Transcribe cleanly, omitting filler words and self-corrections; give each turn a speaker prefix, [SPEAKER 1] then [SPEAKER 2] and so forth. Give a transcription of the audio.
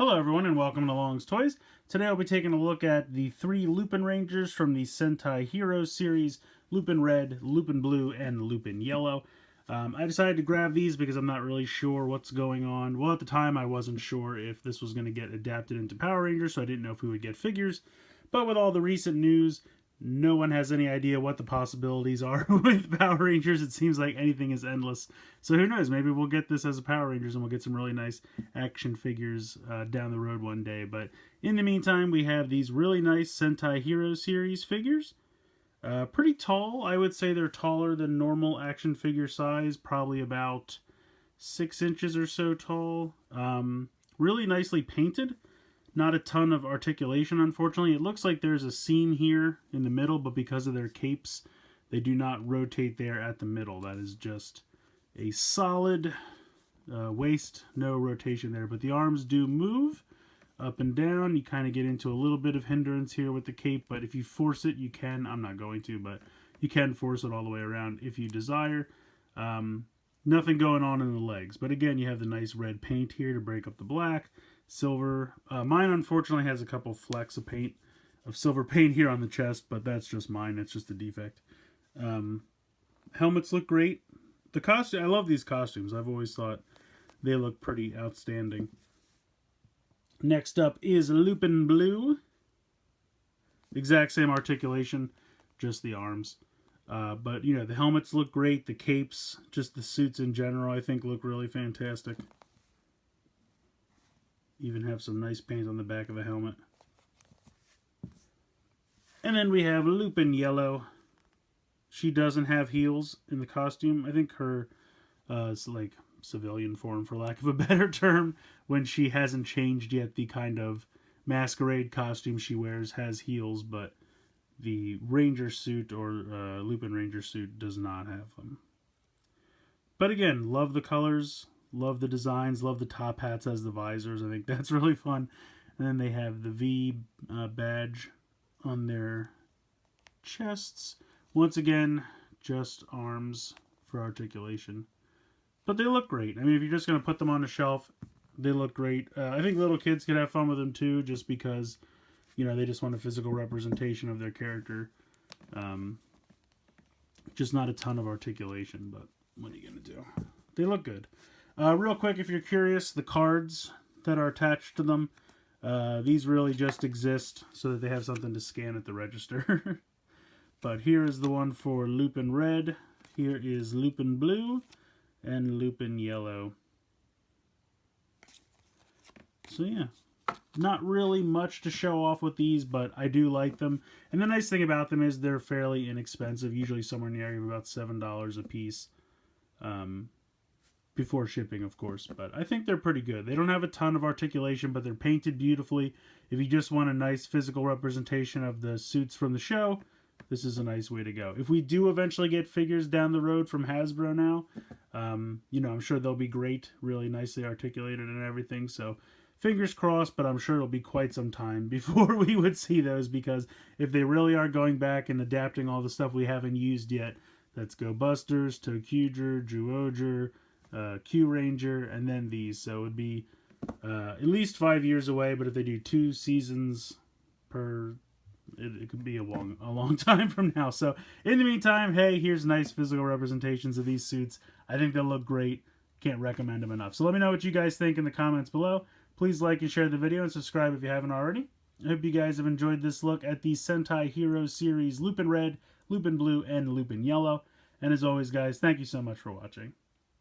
[SPEAKER 1] Hello everyone and welcome to Long's Toys. Today I'll be taking a look at the 3 Lupinrangers from the Sentai Heroes series, LupinRed, LupinBlue, and LupinYellow. I decided to grab these because I'm not really sure what's going on. Well, at the time I wasn't sure if this was going to get adapted into Power Rangers, so I didn't know if we would get figures. But with all the recent news, no one has any idea what the possibilities are with Power Rangers. It seems like anything is endless. So who knows? Maybe we'll get this as a Power Rangers and we'll get some really nice action figures down the road one day. But in the meantime, we have these really nice Sentai Heroes series figures. Pretty tall. I would say they're taller than normal action figure size. Probably about 6 inches or so tall. Really nicely painted. Not a ton of articulation, unfortunately. It looks like there's a seam here in the middle, but because of their capes, they do not rotate there at the middle. That is just a solid waist, no rotation there. But the arms do move up and down. You kind of get into a little bit of hindrance here with the cape, but if you force it, you can. I'm not going to, but you can force it all the way around if you desire. Nothing going on in the legs. But again, you have the nice red paint here to break up the black. Silver. Mine unfortunately has a couple flecks of paint, of silver paint here on the chest, but that's just mine. It's just a defect. Helmets look great. The costume, I love these costumes. I've always thought they look pretty outstanding. Next up is LupinBlue. Exact same articulation, just the arms. But, you know, the helmets look great. The capes, just the suits in general, I think look really fantastic. Even have some nice paint on the back of the helmet. And then we have LupinYellow. She doesn't have heels in the costume. I think her is like civilian form, for lack of a better term, when she hasn't changed yet. The kind of masquerade costume she wears has heels, but the Ranger suit or Lupinranger suit does not have them. But again, love the colors. Love the designs, love the top hats as the visors. I think that's really fun. And then they have the V badge on their chests. Once again, just arms for articulation. But they look great. I mean, if you're just going to put them on a shelf, they look great. I think little kids could have fun with them too, just because, you know, they just want a physical representation of their character. Just not a ton of articulation, but what are you going to do? They look good. Real quick, if you're curious, the cards that are attached to them, these really just exist so that they have something to scan at the register. But here is the one for LupinRed, here is LupinBlue, and LupinYellow. So yeah, not really much to show off with these, but I do like them. And the nice thing about them is they're fairly inexpensive, usually somewhere in the area of about $7 a piece. Before shipping, of course, but I think they're pretty good. They don't have a ton of articulation, but they're painted beautifully. If you just want a nice physical representation of the suits from the show, this is a nice way to go. If we do eventually get figures down the road from Hasbro now, you know, I'm sure they'll be great, really nicely articulated and everything, so fingers crossed, but I'm sure it'll be quite some time before we would see those, because if they really are going back and adapting all the stuff we haven't used yet, that's Go Busters, Tokuger, Zyuohger, Q-Ranger, and then these. So it would be at least 5 years away, but if they do 2 seasons per, it could be a long time from now. So in the meantime, hey, here's nice physical representations of these suits. I think they'll look great. Can't recommend them enough. So let me know what you guys think in the comments below. Please like and share the video and subscribe if you haven't already. I hope you guys have enjoyed this look at the Sentai Heroes series LupinRed, LupinBlue, and LupinYellow. And as always, guys, thank you so much for watching.